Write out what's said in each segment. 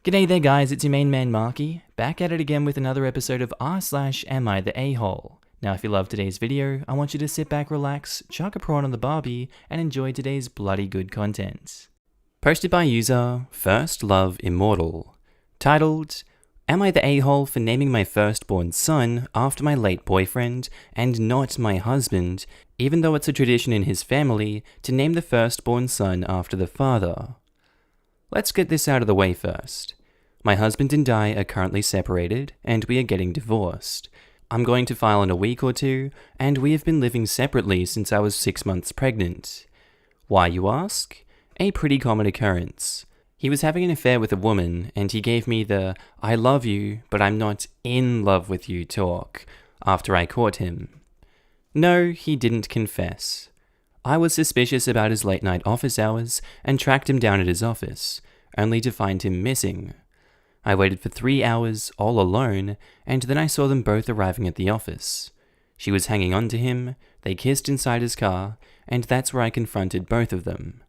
G'day there guys, it's your main man Markee, back at it again with another episode of r/Am I the A-hole. Now if you love today's video, I want you to sit back, relax, chuck a prawn on the barbie, and enjoy today's bloody good content. Posted by user First Love Immortal, titled, Am I the A-hole for naming my firstborn son after my late boyfriend and not my husband, even though it's a tradition in his family to name the firstborn son after the father? Let's get this out of the way first. My husband and I are currently separated, and we are getting divorced. I'm going to file in a week or two, and we have been living separately since I was 6 months pregnant. Why, you ask? A pretty common occurrence. He was having an affair with a woman, and he gave me the "I love you, but I'm not in love with you" talk after I caught him. No, he didn't confess. I was suspicious about his late-night office hours and tracked him down at his office, only to find him missing. I waited for 3 hours, all alone, and then I saw them both arriving at the office. She was hanging on to him, they kissed inside his car, and that's where I confronted both of them.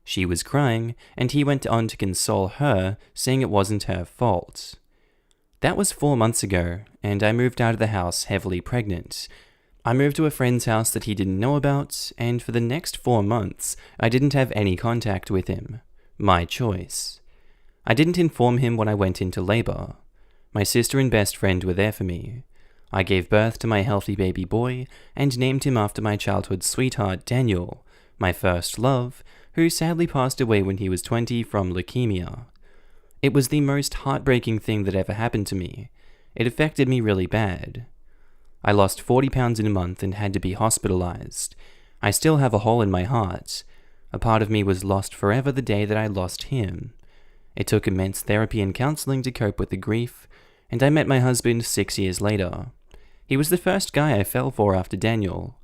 She was crying, and he went on to console her, saying it wasn't her fault. That was 4 months ago, and I moved out of the house heavily pregnant. I moved to a friend's house that he didn't know about, and for the next 4 months, I didn't have any contact with him. My choice. I didn't inform him when I went into labor. My sister and best friend were there for me. I gave birth to my healthy baby boy, and named him after my childhood sweetheart Daniel, my first love, who sadly passed away when he was 20 from leukemia. It was the most heartbreaking thing that ever happened to me. It affected me really bad. I lost 40 pounds in a month and had to be hospitalized. I still have a hole in my heart. A part of me was lost forever the day that I lost him. It took immense therapy and counseling to cope with the grief, and I met my husband 6 years later. He was the first guy I fell for after Daniel.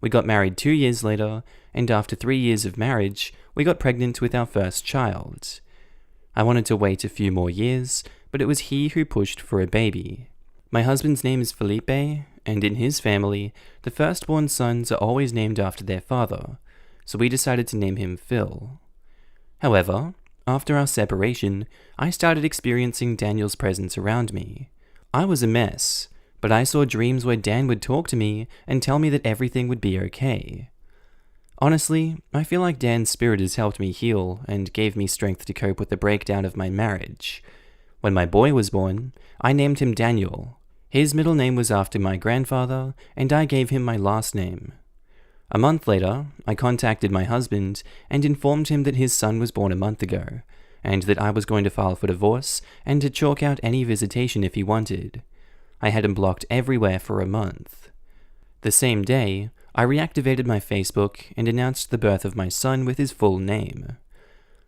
We got married 2 years later, and after 3 years of marriage, we got pregnant with our first child. I wanted to wait a few more years, but it was he who pushed for a baby. My husband's name is Felipe, and in his family, the firstborn sons are always named after their father, so we decided to name him Phil. However, after our separation, I started experiencing Daniel's presence around me. I was a mess, but I saw dreams where Dan would talk to me and tell me that everything would be okay. Honestly, I feel like Dan's spirit has helped me heal and gave me strength to cope with the breakdown of my marriage. When my boy was born, I named him Daniel. His middle name was after my grandfather, and I gave him my last name. A month later, I contacted my husband and informed him that his son was born a month ago, and that I was going to file for divorce and to chalk out any visitation if he wanted. I had him blocked everywhere for a month. The same day, I reactivated my Facebook and announced the birth of my son with his full name.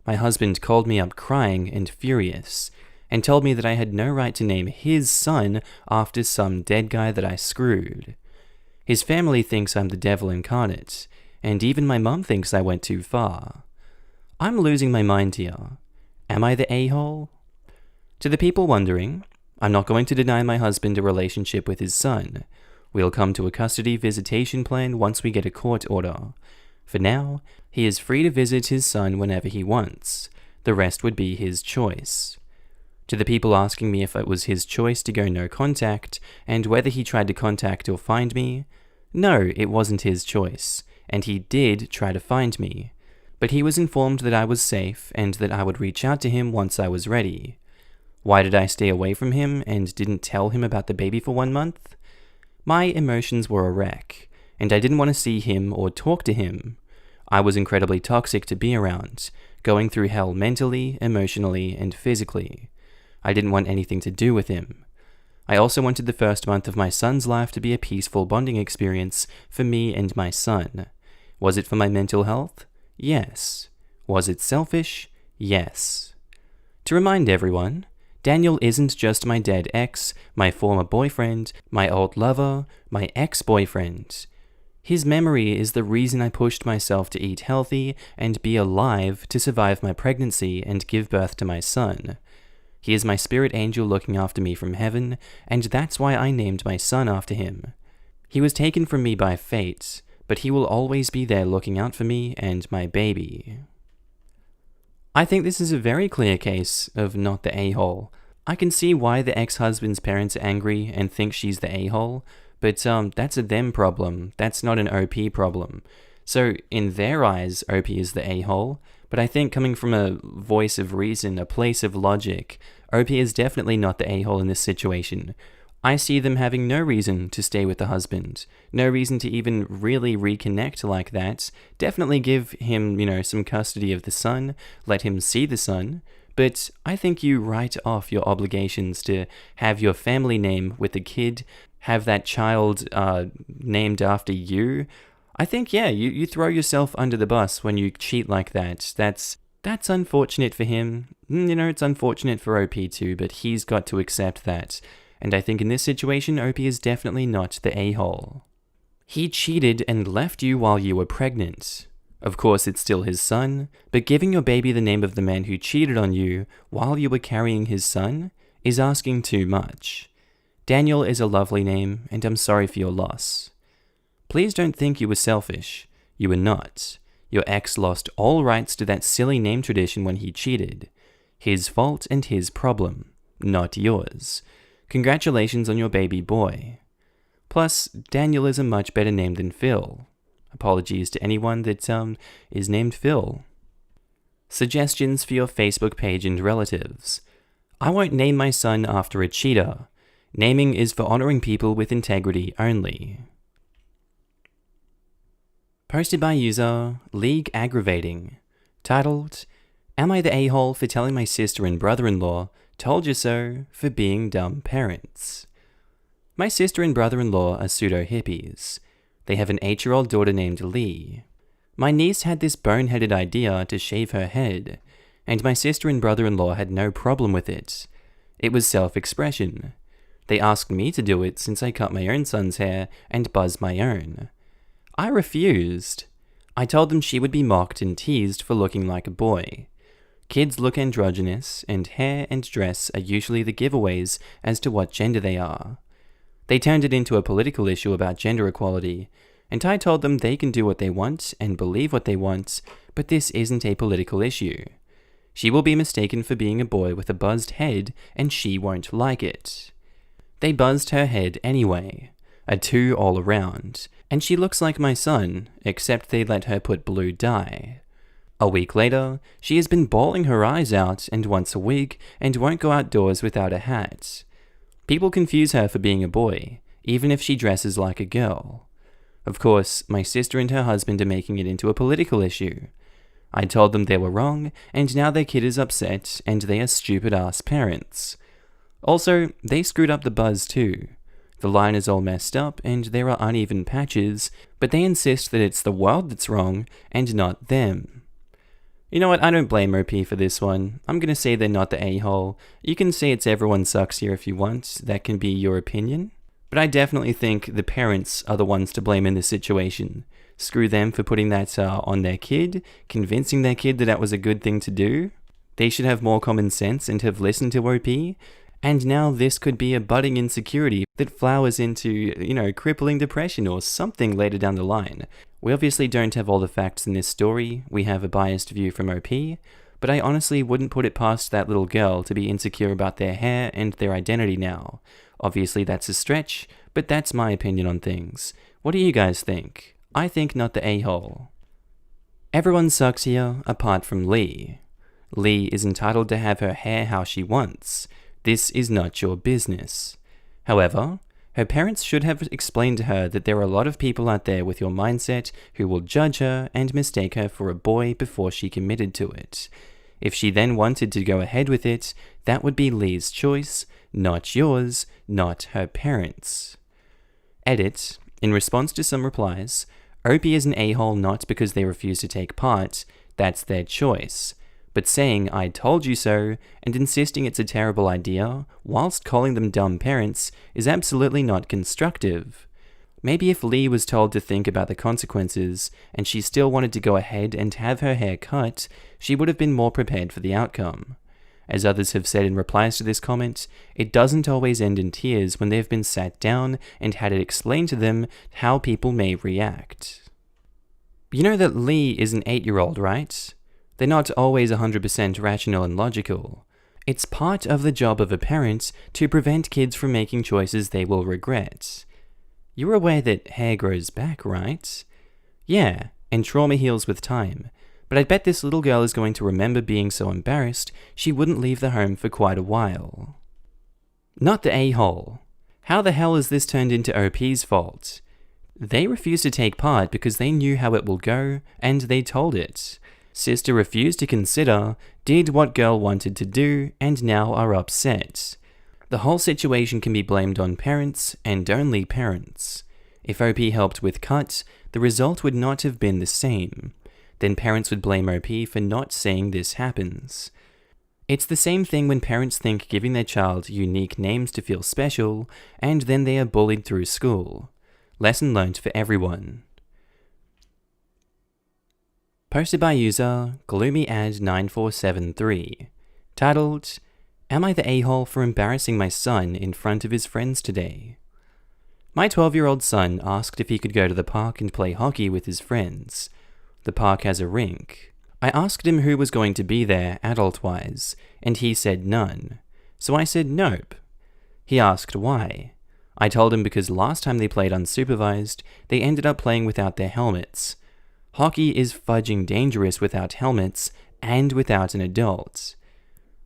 My husband called me up crying and furious, and told me that I had no right to name his son after some dead guy that I screwed. His family thinks I'm the devil incarnate, and even my mum thinks I went too far. I'm losing my mind here. Am I the a-hole? To the people wondering, I'm not going to deny my husband a relationship with his son. We'll come to a custody visitation plan once we get a court order. For now, he is free to visit his son whenever he wants. The rest would be his choice. To the people asking me if it was his choice to go no contact, and whether he tried to contact or find me, no, it wasn't his choice, and he did try to find me. But he was informed that I was safe and that I would reach out to him once I was ready. Why did I stay away from him and didn't tell him about the baby for 1 month? My emotions were a wreck, and I didn't want to see him or talk to him. I was incredibly toxic to be around, going through hell mentally, emotionally, and physically. I didn't want anything to do with him. I also wanted the first month of my son's life to be a peaceful bonding experience for me and my son. Was it for my mental health? Yes. Was it selfish? Yes. To remind everyone, Daniel isn't just my dead ex, my former boyfriend, my old lover, my ex-boyfriend. His memory is the reason I pushed myself to eat healthy and be alive to survive my pregnancy and give birth to my son. He is my spirit angel looking after me from heaven, and that's why I named my son after him. He was taken from me by fate, but he will always be there looking out for me and my baby. I think this is a very clear case of not the a-hole. I can see why the ex-husband's parents are angry and think she's the a-hole, but that's a them problem. That's not an OP problem. So in their eyes, OP is the a-hole, but I think coming from a voice of reason, a place of logic, OP is definitely not the a-hole in this situation. I see them having no reason to stay with the husband, no reason to even really reconnect like that. Definitely give him, some custody of the son, let him see the son, but I think you write off your obligations to have your family name with the kid, have that child named after you. I think, yeah, you throw yourself under the bus when you cheat like that. That's unfortunate for him. It's unfortunate for OP too, but he's got to accept that. And I think in this situation, OP is definitely not the a-hole. He cheated and left you while you were pregnant. Of course, it's still his son, but giving your baby the name of the man who cheated on you while you were carrying his son is asking too much. Daniel is a lovely name, and I'm sorry for your loss. Please don't think you were selfish. You were not. Your ex lost all rights to that silly name tradition when he cheated. His fault and his problem, not yours. Congratulations on your baby boy. Plus, Daniel is a much better name than Phil. Apologies to anyone that is named Phil. Suggestions for your Facebook page and relatives. I won't name my son after a cheater. Naming is for honoring people with integrity only. Posted by user League Aggravating. Titled, Am I the a-hole for telling my sister and brother-in-law told you so for being dumb parents? My sister and brother-in-law are pseudo-hippies. They have an 8-year-old daughter named Lee. My niece had this boneheaded idea to shave her head, and my sister and brother-in-law had no problem with it. It was self-expression. They asked me to do it since I cut my own son's hair and buzzed my own. I refused. I told them she would be mocked and teased for looking like a boy. Kids look androgynous, and hair and dress are usually the giveaways as to what gender they are. They turned it into a political issue about gender equality, and I told them they can do what they want and believe what they want, but this isn't a political issue. She will be mistaken for being a boy with a buzzed head, and she won't like it. They buzzed her head anyway, a 2 all around, and she looks like my son, except they let her put blue dye. A week later, she has been bawling her eyes out and wants a wig and won't go outdoors without a hat. People confuse her for being a boy, even if she dresses like a girl. Of course, my sister and her husband are making it into a political issue. I told them they were wrong, and now their kid is upset, and they are stupid-ass parents. Also, they screwed up the buzz too. The line is all messed up, and there are uneven patches, but they insist that it's the world that's wrong, and not them. You know what, I don't blame OP for this one. I'm gonna say they're not the a-hole. You can say it's everyone sucks here if you want, that can be your opinion. But I definitely think the parents are the ones to blame in this situation. Screw them for putting that on their kid, convincing their kid that that was a good thing to do. They should have more common sense and have listened to OP. And now this could be a budding insecurity that flowers into, crippling depression or something later down the line. We obviously don't have all the facts in this story, we have a biased view from OP, but I honestly wouldn't put it past that little girl to be insecure about their hair and their identity now. Obviously that's a stretch, but that's my opinion on things. What do you guys think? I think not the a-hole. Everyone sucks here, apart from Lee. Lee is entitled to have her hair how she wants. This is not your business. However, her parents should have explained to her that there are a lot of people out there with your mindset who will judge her and mistake her for a boy before she committed to it. If she then wanted to go ahead with it, that would be Lee's choice, not yours, not her parents. Edit. In response to some replies, OP is an a-hole not because they refuse to take part, that's their choice. But saying I told you so and insisting it's a terrible idea whilst calling them dumb parents is absolutely not constructive. Maybe if Lee was told to think about the consequences and she still wanted to go ahead and have her hair cut, she would have been more prepared for the outcome. As others have said in replies to this comment, it doesn't always end in tears when they've been sat down and had it explained to them how people may react. You know that Lee is an 8-year-old, right? They're not always 100% rational and logical. It's part of the job of a parent to prevent kids from making choices they will regret. You're aware that hair grows back, right? Yeah, and trauma heals with time. But I bet this little girl is going to remember being so embarrassed she wouldn't leave the home for quite a while. Not the a-hole. How the hell is this turned into OP's fault? They refused to take part because they knew how it will go, and they told it. Sister refused to consider, did what girl wanted to do, and now are upset. The whole situation can be blamed on parents, and only parents. If OP helped with cut, the result would not have been the same. Then parents would blame OP for not saying this happens. It's the same thing when parents think giving their child unique names to feel special, and then they are bullied through school. Lesson learnt for everyone. Posted by user GloomyAd9473. Titled, Am I the a-hole for embarrassing my son in front of his friends today? My 12-year-old son asked if he could go to the park and play hockey with his friends. The park has a rink. I asked him who was going to be there, adult-wise, and he said none. So I said nope. He asked why. I told him because last time they played unsupervised, they ended up playing without their helmets. Hockey is fudging dangerous without helmets and without an adult.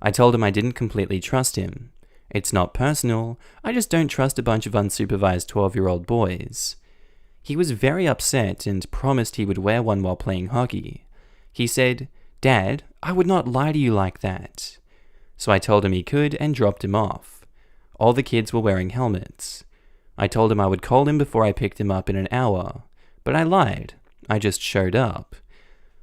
I told him I didn't completely trust him. It's not personal, I just don't trust a bunch of unsupervised 12-year-old boys. He was very upset and promised he would wear one while playing hockey. He said, Dad, I would not lie to you like that. So I told him he could and dropped him off. All the kids were wearing helmets. I told him I would call him before I picked him up in an hour, but I lied. I just showed up.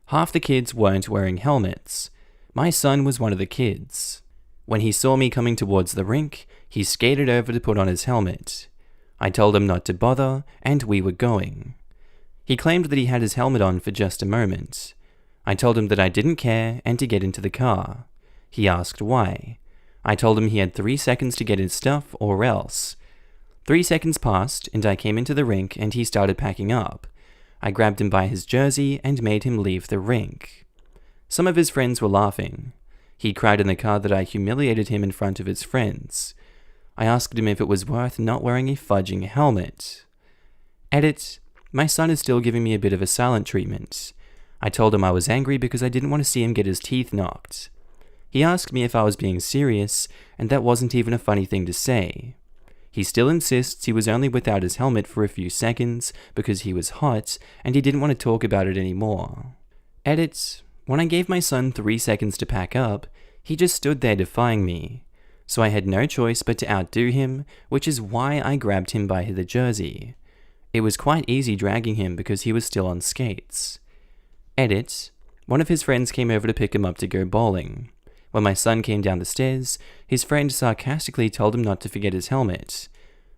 Half the kids weren't wearing helmets. My son was one of the kids. When he saw me coming towards the rink, he skated over to put on his helmet. I told him not to bother, and we were going. He claimed that he had his helmet on for just a moment. I told him that I didn't care and to get into the car. He asked why. I told him he had 3 seconds to get his stuff or else. 3 seconds passed and I came into the rink and he started packing up. I grabbed him by his jersey and made him leave the rink. Some of his friends were laughing. He cried in the car that I humiliated him in front of his friends. I asked him if it was worth not wearing a fudging helmet. Edit. My son is still giving me a bit of a silent treatment. I told him I was angry because I didn't want to see him get his teeth knocked. He asked me if I was being serious, and that wasn't even a funny thing to say. He still insists he was only without his helmet for a few seconds because he was hot and he didn't want to talk about it anymore. Edit. When I gave my son 3 seconds to pack up, he just stood there defying me. So I had no choice but to outdo him, which is why I grabbed him by the jersey. It was quite easy dragging him because he was still on skates. Edit. One of his friends came over to pick him up to go bowling. When my son came down the stairs, his friend sarcastically told him not to forget his helmet.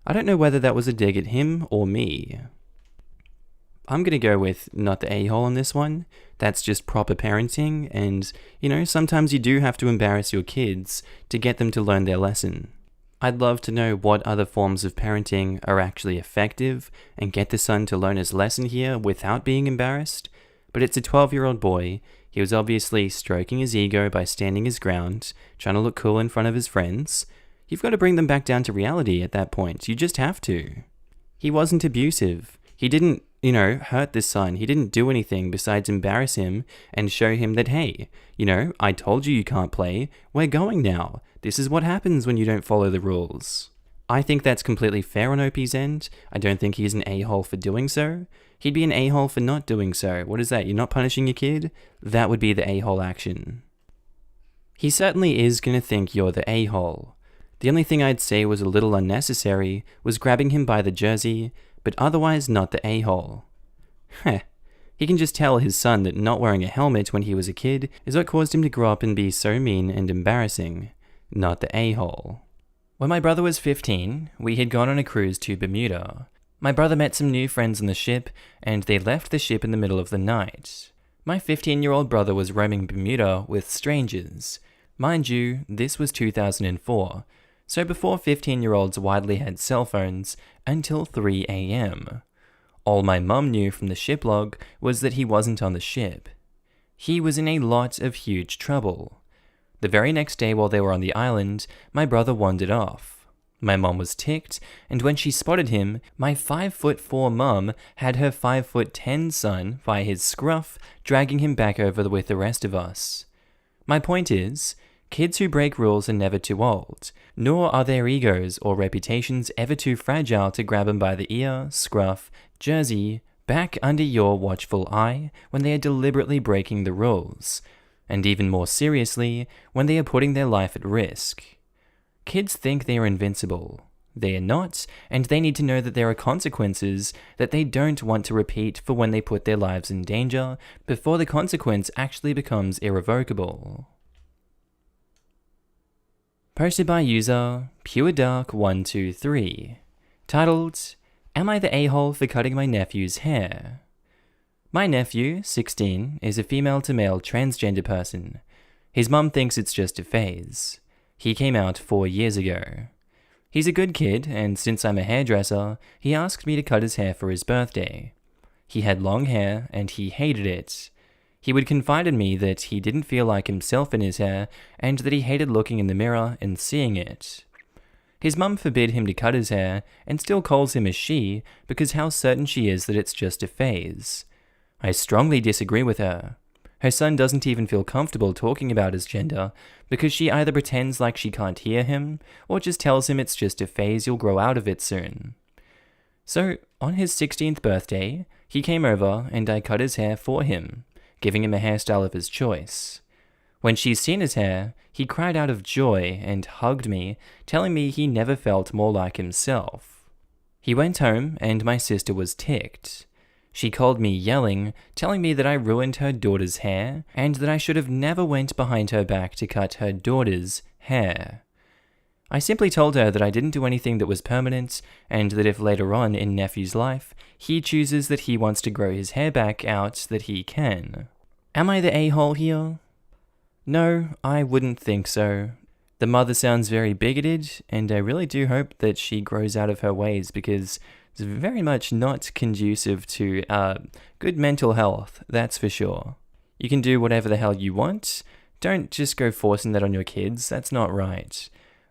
I don't know whether that was a dig at him or me. I'm gonna go with not the a-hole on this one. That's just proper parenting, and, sometimes you do have to embarrass your kids to get them to learn their lesson. I'd love to know what other forms of parenting are actually effective and get the son to learn his lesson here without being embarrassed. But it's a 12-year-old boy. He was obviously stroking his ego by standing his ground, trying to look cool in front of his friends. You've got to bring them back down to reality at that point. You just have to. He wasn't abusive. He didn't, hurt this son. He didn't do anything besides embarrass him and show him that, hey, I told you can't play. We're going now. This is what happens when you don't follow the rules. I think that's completely fair on OP's end. I don't think he's an a-hole for doing so. He'd be an a-hole for not doing so. What is that? You're not punishing your kid? That would be the a-hole action. He certainly is going to think you're the a-hole. The only thing I'd say was a little unnecessary was grabbing him by the jersey, but otherwise not the a-hole. Heh. He can just tell his son that not wearing a helmet when he was a kid is what caused him to grow up and be so mean and embarrassing. Not the a-hole. When my brother was 15, we had gone on a cruise to Bermuda. My brother met some new friends on the ship, and they left the ship in the middle of the night. My 15-year-old brother was roaming Bermuda with strangers. Mind you, this was 2004, so before 15-year-olds widely had cell phones until 3 a.m. All my mum knew from the ship log was that he wasn't on the ship. He was in a lot of huge trouble. The very next day while they were on the island, my brother wandered off. My mom was ticked, and when she spotted him, my 5'4" mom had her 5'10" son by his scruff, dragging him back over with the rest of us. My point is, kids who break rules are never too old, nor are their egos or reputations ever too fragile to grab them by the ear, scruff, jersey, back under your watchful eye when they are deliberately breaking the rules, and even more seriously, when they are putting their life at risk. Kids think they are invincible. They are not, and they need to know that there are consequences that they don't want to repeat for when they put their lives in danger before the consequence actually becomes irrevocable. Posted by user PureDark123, titled, Am I the a-hole for cutting my nephew's hair? My nephew, 16, is a female-to-male transgender person. His mum thinks it's just a phase. He came out 4 years ago. He's a good kid, and since I'm a hairdresser, he asked me to cut his hair for his birthday. He had long hair, and he hated it. He would confide in me that he didn't feel like himself in his hair, and that he hated looking in the mirror and seeing it. His mum forbid him to cut his hair, and still calls him a she, because how certain she is that it's just a phase. I strongly disagree with her. Her son doesn't even feel comfortable talking about his gender, because she either pretends like she can't hear him, or just tells him it's just a phase, you'll grow out of it soon. So, on his 16th birthday, he came over and I cut his hair for him, giving him a hairstyle of his choice. When she's seen his hair, he cried out of joy and hugged me, telling me he never felt more like himself. He went home and my sister was ticked. She called me yelling, telling me that I ruined her daughter's hair, and that I should have never went behind her back to cut her daughter's hair. I simply told her that I didn't do anything that was permanent, and that if later on in nephew's life, he chooses that he wants to grow his hair back out, that he can. Am I the a-hole here? No, I wouldn't think so. The mother sounds very bigoted, and I really do hope that she grows out of her ways, because it's very much not conducive to good mental health, that's for sure. You can do whatever the hell you want. Don't just go forcing that on your kids, that's not right.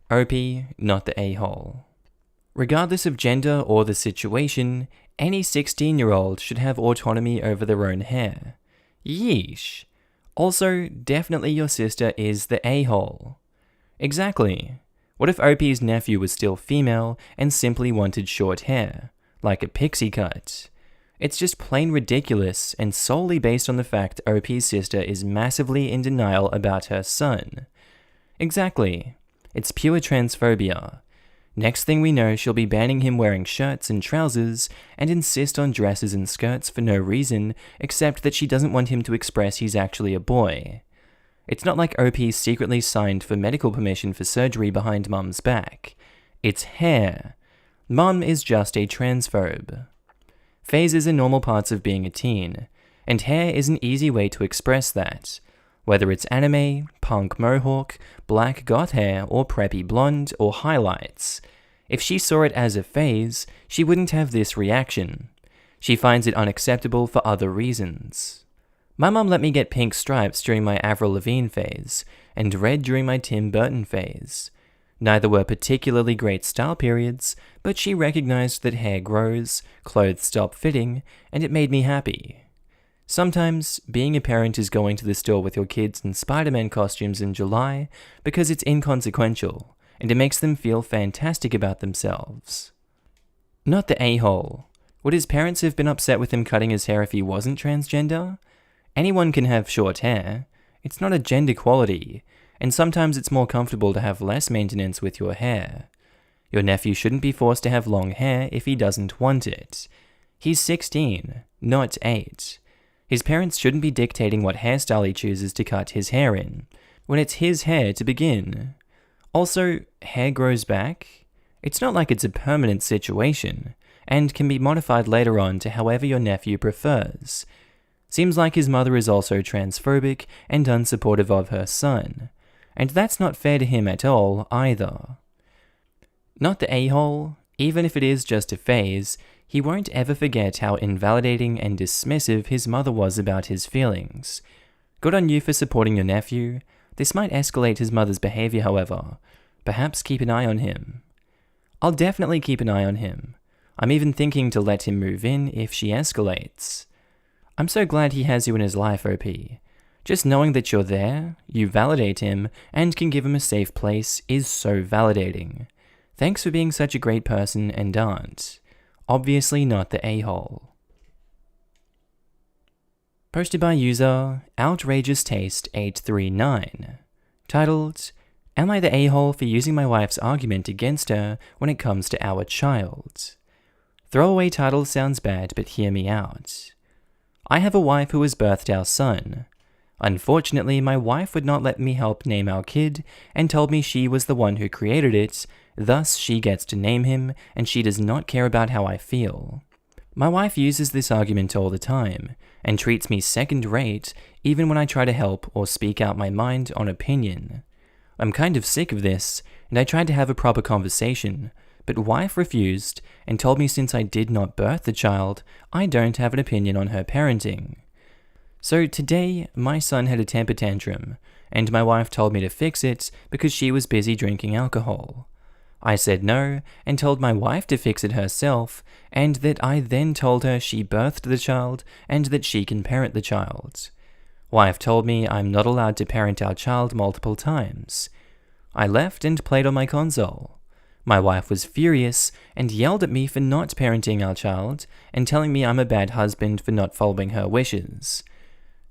OP, not the a-hole. Regardless of gender or the situation, any 16-year-old should have autonomy over their own hair. Yeesh. Also, definitely your sister is the a-hole. Exactly. What if OP's nephew was still female and simply wanted short hair, like a pixie cut? It's just plain ridiculous and solely based on the fact OP's sister is massively in denial about her son. Exactly. It's pure transphobia. Next thing we know, she'll be banning him wearing shirts and trousers and insist on dresses and skirts for no reason except that she doesn't want him to express he's actually a boy. It's not like OP secretly signed for medical permission for surgery behind Mum's back. It's hair. Mum is just a transphobe. Phases are normal parts of being a teen, and hair is an easy way to express that. Whether it's anime, punk mohawk, black goth hair, or preppy blonde, or highlights. If she saw it as a phase, she wouldn't have this reaction. She finds it unacceptable for other reasons. My mum let me get pink stripes during my Avril Lavigne phase, and red during my Tim Burton phase. Neither were particularly great style periods, but she recognized that hair grows, clothes stop fitting, and it made me happy. Sometimes, being a parent is going to the store with your kids in Spider-Man costumes in July because it's inconsequential, and it makes them feel fantastic about themselves. Not the a-hole. Would his parents have been upset with him cutting his hair if he wasn't transgender? Anyone can have short hair. It's not a gender quality, and sometimes it's more comfortable to have less maintenance with your hair. Your nephew shouldn't be forced to have long hair if he doesn't want it. He's 16, not 8. His parents shouldn't be dictating what hairstyle he chooses to cut his hair in, when it's his hair to begin. Also, hair grows back. It's not like it's a permanent situation, and can be modified later on to however your nephew prefers. Seems like his mother is also transphobic and unsupportive of her son, and that's not fair to him at all either. Not the a-hole, even if it is just a phase, he won't ever forget how invalidating and dismissive his mother was about his feelings. Good on you for supporting your nephew. This might escalate his mother's behavior, however. Perhaps keep an eye on him. I'll definitely keep an eye on him. I'm even thinking to let him move in if she escalates. I'm so glad he has you in his life, OP. Just knowing that you're there, you validate him, and can give him a safe place is so validating. Thanks for being such a great person and aunt. Obviously not the a-hole. Posted by user Outrageous Taste 839. Titled, Am I the a-hole for using my wife's argument against her when it comes to our child? Throwaway title sounds bad, but hear me out. I have a wife who has birthed our son. Unfortunately, my wife would not let me help name our kid and told me she was the one who created it, thus she gets to name him and she does not care about how I feel. My wife uses this argument all the time and treats me second rate even when I try to help or speak out my mind on opinion. I'm kind of sick of this and I tried to have a proper conversation, but wife refused and told me since I did not birth the child, I don't have an opinion on her parenting. So today, my son had a temper tantrum, and my wife told me to fix it because she was busy drinking alcohol. I said no, and told my wife to fix it herself, and that I then told her she birthed the child, and that she can parent the child. Wife told me I'm not allowed to parent our child multiple times. I left and played on my console. My wife was furious, and yelled at me for not parenting our child, and telling me I'm a bad husband for not following her wishes.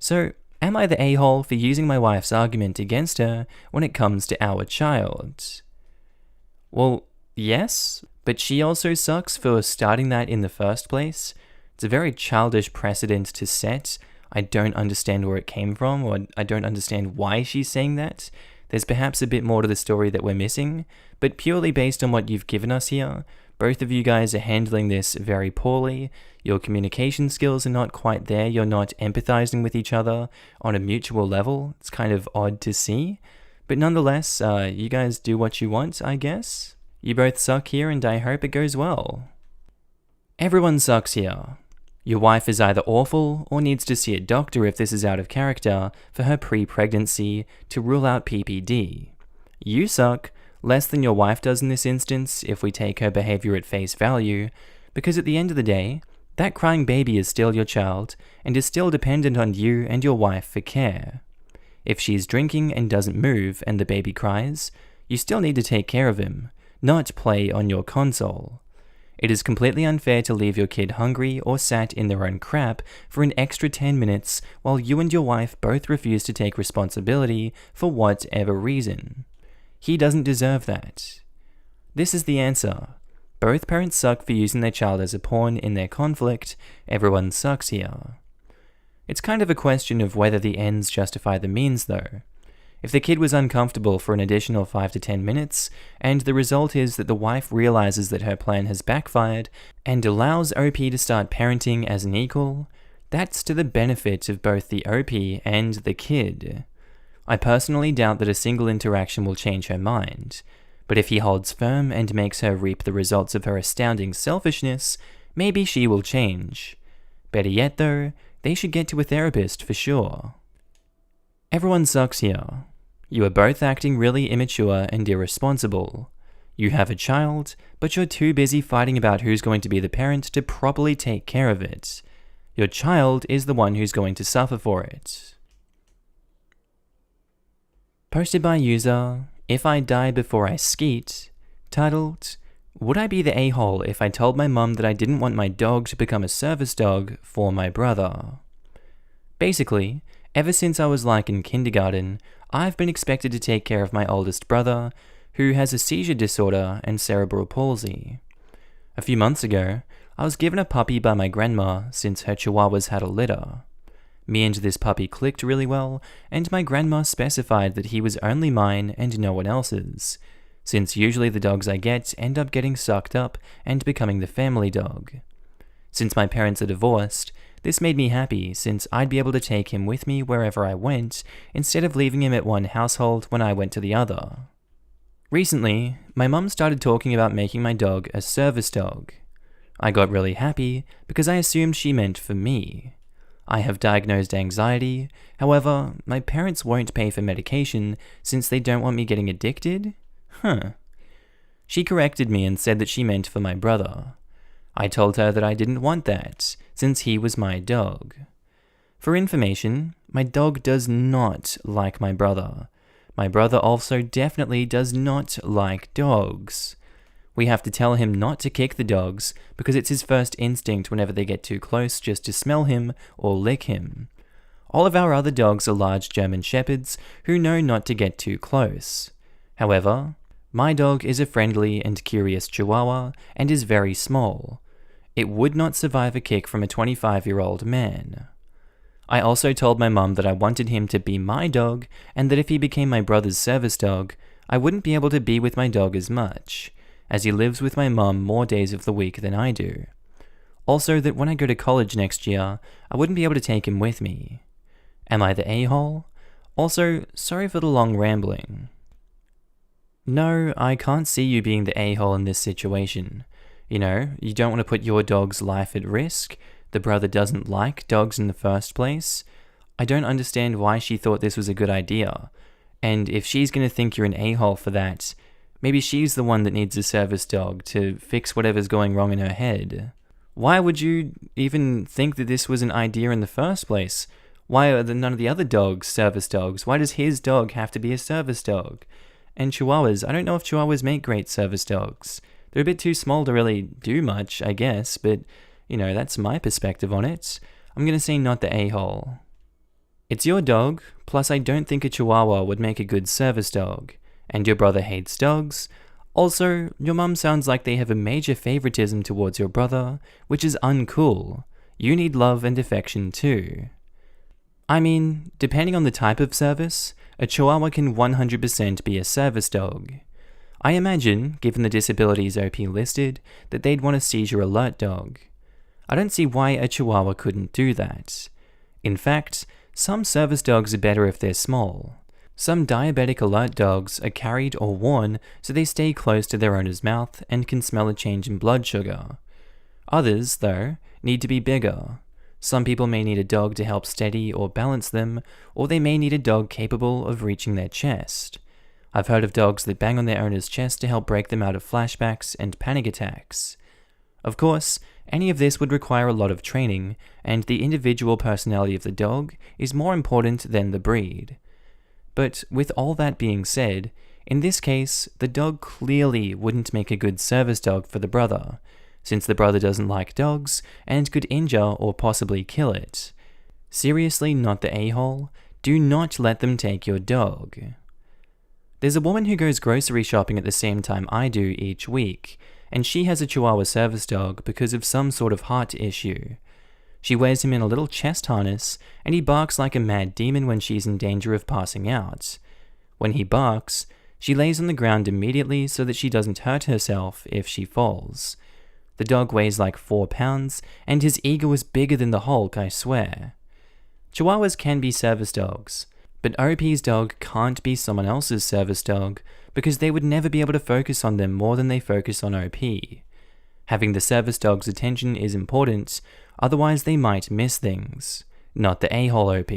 So, am I the a-hole for using my wife's argument against her when it comes to our child? Well, yes, but she also sucks for starting that in the first place. It's a very childish precedent to set. I don't understand where it came from, or I don't understand why she's saying that. There's perhaps a bit more to the story that we're missing, but purely based on what you've given us here, both of you guys are handling this very poorly. Your communication skills are not quite there. You're not empathizing with each other on a mutual level. It's kind of odd to see. But nonetheless, you guys do what you want, I guess. You both suck here and I hope it goes well. Everyone sucks here. Your wife is either awful or needs to see a doctor if this is out of character for her pre-pregnancy to rule out PPD. You suck, less than your wife does in this instance if we take her behavior at face value, because at the end of the day, that crying baby is still your child and is still dependent on you and your wife for care. If she's drinking and doesn't move and the baby cries, you still need to take care of him, not play on your console. It is completely unfair to leave your kid hungry or sat in their own crap for an extra 10 minutes while you and your wife both refuse to take responsibility for whatever reason. He doesn't deserve that. This is the answer. Both parents suck for using their child as a pawn in their conflict. Everyone sucks here. It's kind of a question of whether the ends justify the means, though. If the kid was uncomfortable for an additional 5 to 10 minutes, and the result is that the wife realizes that her plan has backfired and allows OP to start parenting as an equal, that's to the benefit of both the OP and the kid. I personally doubt that a single interaction will change her mind, but if he holds firm and makes her reap the results of her astounding selfishness, maybe she will change. Better yet though, they should get to a therapist for sure. Everyone sucks here. You are both acting really immature and irresponsible. You have a child, but you're too busy fighting about who's going to be the parent to properly take care of it. Your child is the one who's going to suffer for it. Posted by user If I Die Before I Skeet, titled, Would I be the a-hole if I told my mum that I didn't want my dog to become a service dog for my brother? Basically, ever since I was like in kindergarten, I've been expected to take care of my oldest brother, who has a seizure disorder and cerebral palsy. A few months ago, I was given a puppy by my grandma since her chihuahuas had a litter. Me and this puppy clicked really well, and my grandma specified that he was only mine and no one else's, since usually the dogs I get end up getting sucked up and becoming the family dog. Since my parents are divorced, this made me happy since I'd be able to take him with me wherever I went, instead of leaving him at one household when I went to the other. Recently, my mum started talking about making my dog a service dog. I got really happy because I assumed she meant for me. I have diagnosed anxiety. However, my parents won't pay for medication since they don't want me getting addicted? Huh. She corrected me and said that she meant for my brother. I told her that I didn't want that, since he was my dog. For information, my dog does not like my brother. My brother also definitely does not like dogs. We have to tell him not to kick the dogs because it's his first instinct whenever they get too close just to smell him or lick him. All of our other dogs are large German shepherds who know not to get too close. However, my dog is a friendly and curious Chihuahua and is very small. It would not survive a kick from a 25-year-old man. I also told my mum that I wanted him to be my dog and that if he became my brother's service dog, I wouldn't be able to be with my dog as much, as he lives with my mum more days of the week than I do. Also that when I go to college next year, I wouldn't be able to take him with me. Am I the a-hole? Also, sorry for the long rambling. No, I can't see you being the a-hole in this situation. You know, you don't want to put your dog's life at risk. The brother doesn't like dogs in the first place. I don't understand why she thought this was a good idea. And if she's going to think you're an a-hole for that, maybe she's the one that needs a service dog to fix whatever's going wrong in her head. Why would you even think that this was an idea in the first place? Why are none of the other dogs service dogs? Why does his dog have to be a service dog? And Chihuahuas, I don't know if Chihuahuas make great service dogs. They're a bit too small to really do much, I guess, but, you know, that's my perspective on it. I'm gonna say not the a-hole. It's your dog, plus I don't think a Chihuahua would make a good service dog. And your brother hates dogs. Also, your mum sounds like they have a major favoritism towards your brother, which is uncool. You need love and affection too. I mean, depending on the type of service, a Chihuahua can 100% be a service dog. I imagine, given the disabilities OP listed, that they'd want a seizure alert dog. I don't see why a Chihuahua couldn't do that. In fact, some service dogs are better if they're small. Some diabetic alert dogs are carried or worn so they stay close to their owner's mouth and can smell a change in blood sugar. Others, though, need to be bigger. Some people may need a dog to help steady or balance them, or they may need a dog capable of reaching their chest. I've heard of dogs that bang on their owner's chest to help break them out of flashbacks and panic attacks. Of course, any of this would require a lot of training, and the individual personality of the dog is more important than the breed. But with all that being said, in this case, the dog clearly wouldn't make a good service dog for the brother, since the brother doesn't like dogs and could injure or possibly kill it. Seriously, not the a-hole? Do not let them take your dog. There's a woman who goes grocery shopping at the same time I do each week, and she has a Chihuahua service dog because of some sort of heart issue. She wears him in a little chest harness, and he barks like a mad demon when she's in danger of passing out. When he barks, she lays on the ground immediately so that she doesn't hurt herself if she falls. The dog weighs like 4 pounds, and his ego is bigger than the Hulk, I swear. Chihuahuas can be service dogs, but OP's dog can't be someone else's service dog because they would never be able to focus on them more than they focus on OP. Having the service dog's attention is important, otherwise they might miss things. Not the a-hole OP.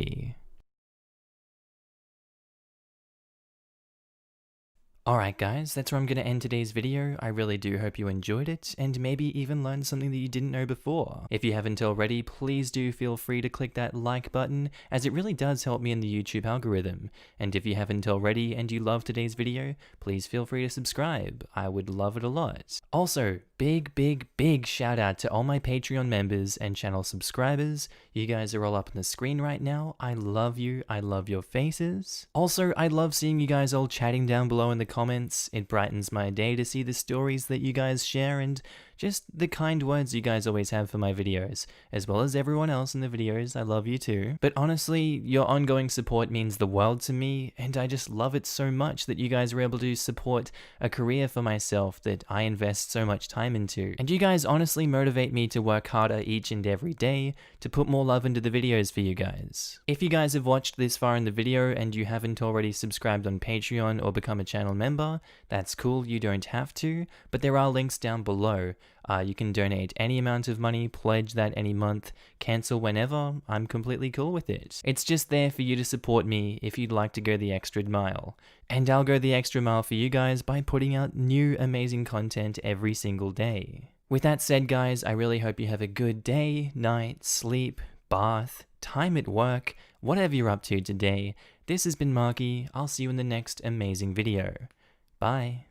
Alright guys, that's where I'm going to end today's video. I really do hope you enjoyed it, and maybe even learned something that you didn't know before. If you haven't already, please do feel free to click that like button, as it really does help me in the YouTube algorithm. And if you haven't already and you loved today's video, please feel free to subscribe. I would love it a lot. Also, big shout out to all my Patreon members and channel subscribers. You guys are all up on the screen right now. I love you. I love your faces. Also, I love seeing you guys all chatting down below in the comments. It brightens my day to see the stories that you guys share and just the kind words you guys always have for my videos, as well as everyone else in the videos. I love you too. But honestly, your ongoing support means the world to me, and I just love it so much that you guys are able to support a career for myself that I invest so much time into. And you guys honestly motivate me to work harder each and every day to put more love into the videos for you guys. If you guys have watched this far in the video and you haven't already subscribed on Patreon or become a channel member, that's cool, you don't have to, but there are links down below You can donate any amount of money, pledge that any month, cancel whenever. I'm completely cool with it. It's just there for you to support me if you'd like to go the extra mile. And I'll go the extra mile for you guys by putting out new amazing content every single day. With that said, guys, I really hope you have a good day, night, sleep, bath, time at work, whatever you're up to today. This has been Markee. I'll see you in the next amazing video. Bye.